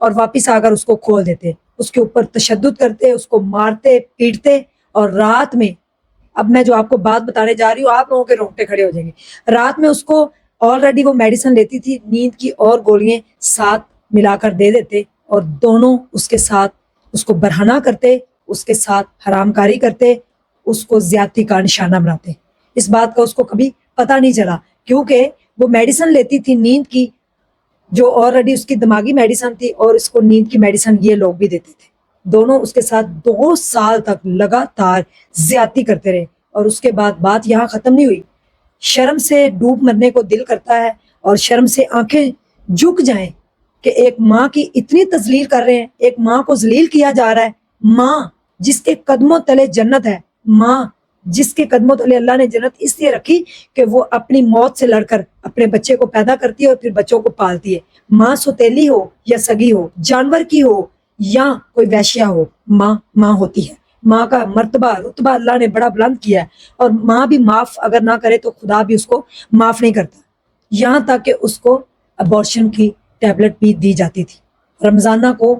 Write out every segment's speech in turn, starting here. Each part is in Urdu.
اور واپس آ کر اس کو کھول دیتے، اس کے اوپر تشدد کرتے، اس کو مارتے پیٹتے، اور رات میں، اب میں جو آپ کو بات بتانے جا رہی ہوں آپ لوگوں کے رونگٹے کھڑے ہو جائیں گے، رات میں اس کو آلریڈی وہ میڈیسن لیتی تھی نیند کی، اور گولیاں ساتھ ملا کر دے دیتے، اور دونوں اس کے ساتھ اس کو برہنہ کرتے، اس کے ساتھ حرام کاری کرتے، اس کو زیادتی کا نشانہ بناتے۔ اس بات کا اس کو کبھی پتہ نہیں چلا، کیونکہ وہ میڈیسن لیتی تھی نیند کی، جو آلریڈی اس کی دماغی میڈیسن تھی، اور اس کو نیند کی میڈیسن یہ لوگ بھی دیتے تھے۔ دونوں اس کے ساتھ 2 سال تک لگاتار زیادتی کرتے رہے، اور اس کے بعد بات یہاں ختم نہیں ہوئی۔ شرم سے ڈوب مرنے کو دل کرتا ہے، اور شرم سے آنکھیں جھک جائیں کہ ایک ماں کی اتنی تذلیل کر رہے ہیں، ایک ماں کو ذلیل کیا جا رہا ہے، ماں جس کے قدموں تلے جنت ہے، ماں جس کے قدموں تلے اللہ نے جنت اس لیے رکھی کہ وہ اپنی موت سے لڑ کر اپنے بچے کو پیدا کرتی ہے اور پھر بچوں کو پالتی ہے۔ ماں سوتیلی ہو یا سگی ہو، جانور کی ہو یا کوئی ویشیا ہو، ماں ماں ہوتی ہے۔ ماں کا مرتبہ رتبہ اللہ نے بڑا بلند کیا ہے، اور ماں بھی معاف اگر نہ کرے تو خدا بھی اس کو معاف نہیں کرتا، یہاں تک کہ اس کو ابورشن کی ٹیبلٹ بھی دی جاتی تھی۔ رمضانہ کو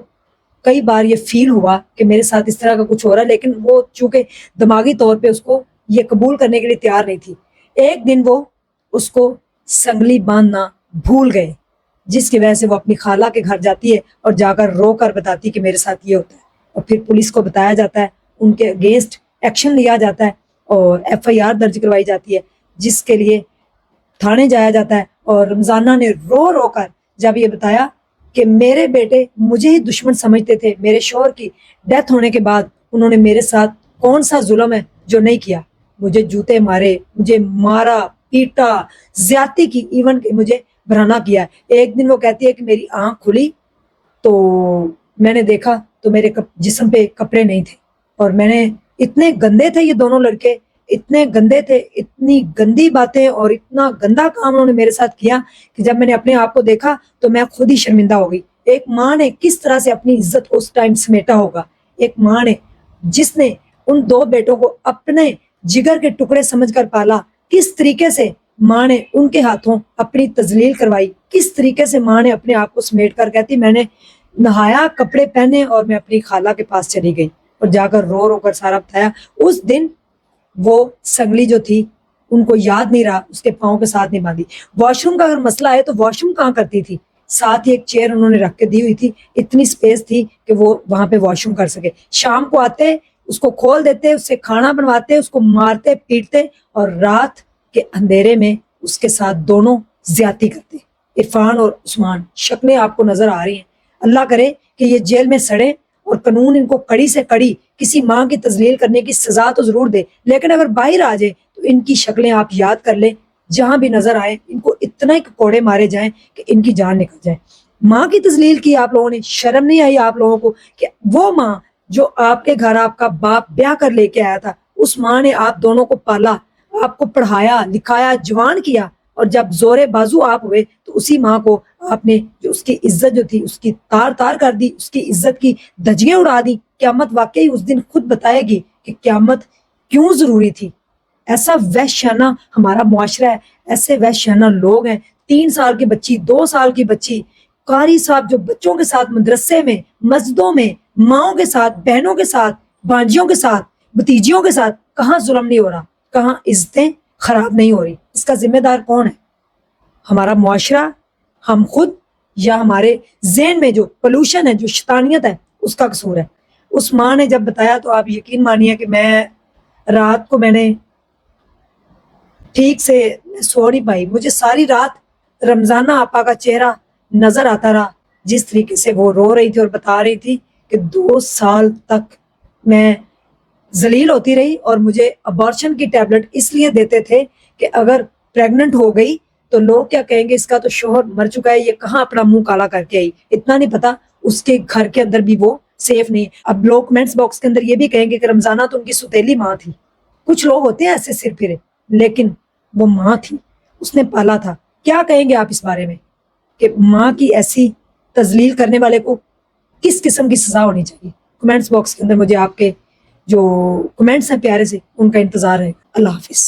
کئی بار یہ فیل ہوا کہ میرے ساتھ اس طرح کا کچھ ہو رہا ہے، لیکن وہ چونکہ دماغی طور پہ اس کو یہ قبول کرنے کے لیے تیار نہیں تھی۔ ایک دن وہ اس کو سنگلی باندھنا بھول گئے، جس کی وجہ سے وہ اپنی خالہ کے گھر جاتی ہے اور جا کر رو کر بتاتی کہ میرے ساتھ یہ ہوتا ہے، اور پھر پولیس کو بتایا جاتا ہے، ان کے اگینسٹ ایکشن لیا جاتا ہے، اور FIR درج کروائی جاتی ہے، جس کے لیے تھانے جایا جاتا ہے۔ اور رمضانہ نے رو رو کر جب یہ بتایا کہ میرے بیٹے مجھے ہی دشمن سمجھتے تھے، میرے شوہر کی ڈیتھ ہونے کے بعد انہوں نے میرے ساتھ کون سا ظلم ہے جو نہیں کیا، مجھے جوتے مارے، مجھے مارا پیٹا، زیادتی کی، ایون کہ مجھے برہنہ کیا۔ ایک دن وہ کہتی ہے کہ میری آنکھ کھلی تو میں نے دیکھا تو میرے جسم پہ کپڑے نہیں تھے، اور میں نے اتنے گندے تھے یہ دونوں لڑکے، اتنے گندے تھے، اتنی گندی باتیں اور اتنا گندا کام انہوں نے میرے ساتھ کیا کہ جب میں نے اپنے آپ کو دیکھا تو میں خود ہی شرمندہ ہو گئی۔ ایک ماں نے کس طرح سے اپنی عزت کو اس ٹائم سمیٹا ہوگا، ایک ماں نے جس نے ان 2 بیٹوں کو اپنے جگر کے ٹکڑے سمجھ کر پالا، کس طریقے سے ماں نے ان کے ہاتھوں اپنی تذلیل کروائی، کس طریقے سے ماں نے اپنے آپ کو سمیٹ کر کہتی میں نے نہایا، کپڑے پہنے، اور میں اپنی خالہ کے پاس چلی گئی، اور جا کر رو رو کر سارا بتایا۔ اس دن وہ سنگلی جو تھی ان کو یاد نہیں رہا، اس کے پاؤں کے ساتھ نہیں باندھی۔ واش روم کا اگر مسئلہ ہے تو واش روم کہاں کرتی تھی، ساتھ ہی ایک چیئر انہوں نے رکھ کے دی ہوئی تھی، اتنی سپیس تھی کہ وہ وہاں پہ واش روم کر سکے۔ شام کو آتے، اس کو کھول دیتے، اس سے کھانا بنواتے، اس کو مارتے پیٹتے، اور رات کے اندھیرے میں اس کے ساتھ دونوں زیادتی کرتے۔ عرفان اور عثمان شکلیں آپ کو نظر آ رہی ہیں، اللہ کرے کہ یہ جیل میں سڑے اور قانون ان کو کڑی سے کڑی کسی ماں کی تذلیل کرنے کی سزا تو ضرور دے، لیکن اگر باہر آ جائے تو ان کی شکلیں آپ یاد کر لیں، جہاں بھی نظر آئے ان کو اتنا ہی کوڑے مارے جائیں کہ ان کی جان نکل جائے۔ ماں کی تذلیل کی آپ لوگوں نے، شرم نہیں آئی آپ لوگوں کو کہ وہ ماں جو آپ کے گھر آپ کا باپ بیاہ کر لے کے آیا تھا، اس ماں نے آپ دونوں کو پالا، آپ کو پڑھایا لکھایا جوان کیا، اور جب زورے بازو آپ ہوئے تو اسی ماں کو آپ نے جو اس کی عزت جو تھی اس کی تار تار کر دی، اس کی عزت کی دھجیاں اڑا دی۔ قیامت واقعی اس دن خود بتائے گی کہ قیامت کیوں ضروری تھی۔ ایسا وحشیانہ ہمارا معاشرہ ہے، ایسے وحشیانہ لوگ ہیں۔ 3 سال کی بچی، 2 سال کی بچی، قاری صاحب جو بچوں کے ساتھ مدرسے میں، مسجدوں میں، ماؤں کے ساتھ، بہنوں کے ساتھ، بانجیوں کے ساتھ، بھتیجیوں کے ساتھ کہاں ظلم نہیں ہو رہا، کہاں عزتیں خراب نہیں ہو رہی۔ اس کا ذمہ دار کون ہے؟ ہمارا معاشرہ، ہم خود، یا ہمارے ذہن میں جو پولوشن ہے، جو شیطانیت ہے، اس کا قصور ہے۔ اس ماں نے جب بتایا تو آپ یقین مانیے کہ میں رات کو میں نے ٹھیک سے سو نہیں پائی، مجھے ساری رات رمضانہ آپا کا چہرہ نظر آتا رہا، جس طریقے سے وہ رو رہی تھی اور بتا رہی تھی کہ 2 سال تک میں ذلیل ہوتی رہی، اور مجھے ابارشن کی ٹیبلٹ اس لیے دیتے تھے کہ اگر پریگننٹ ہو گئی تو لوگ کیا کہیں گے، اس کا تو شوہر مر چکا ہے، یہ کہاں اپنا منہ کالا کر کے آئی۔ اتنا نہیں پتا اس کے گھر کے اندر بھی وہ سیف نہیں۔ اب لوگ کمنٹس باکس کے اندر یہ بھی کہیں گے کہ رمضانہ تو ان کی سوتیلی ماں تھی۔ کچھ لوگ ہوتے ہیں ایسے سر پھرے، لیکن وہ ماں تھی، اس نے پالا تھا۔ کیا کہیں گے آپ اس بارے میں کہ ماں کی ایسی تذلیل کرنے والے کو کس قسم کی سزا ہونی چاہیے؟ کمنٹس باکس کے اندر مجھے آپ کے جو کمنٹس ہیں پیارے سے ان کا انتظار ہے۔ اللہ حافظ۔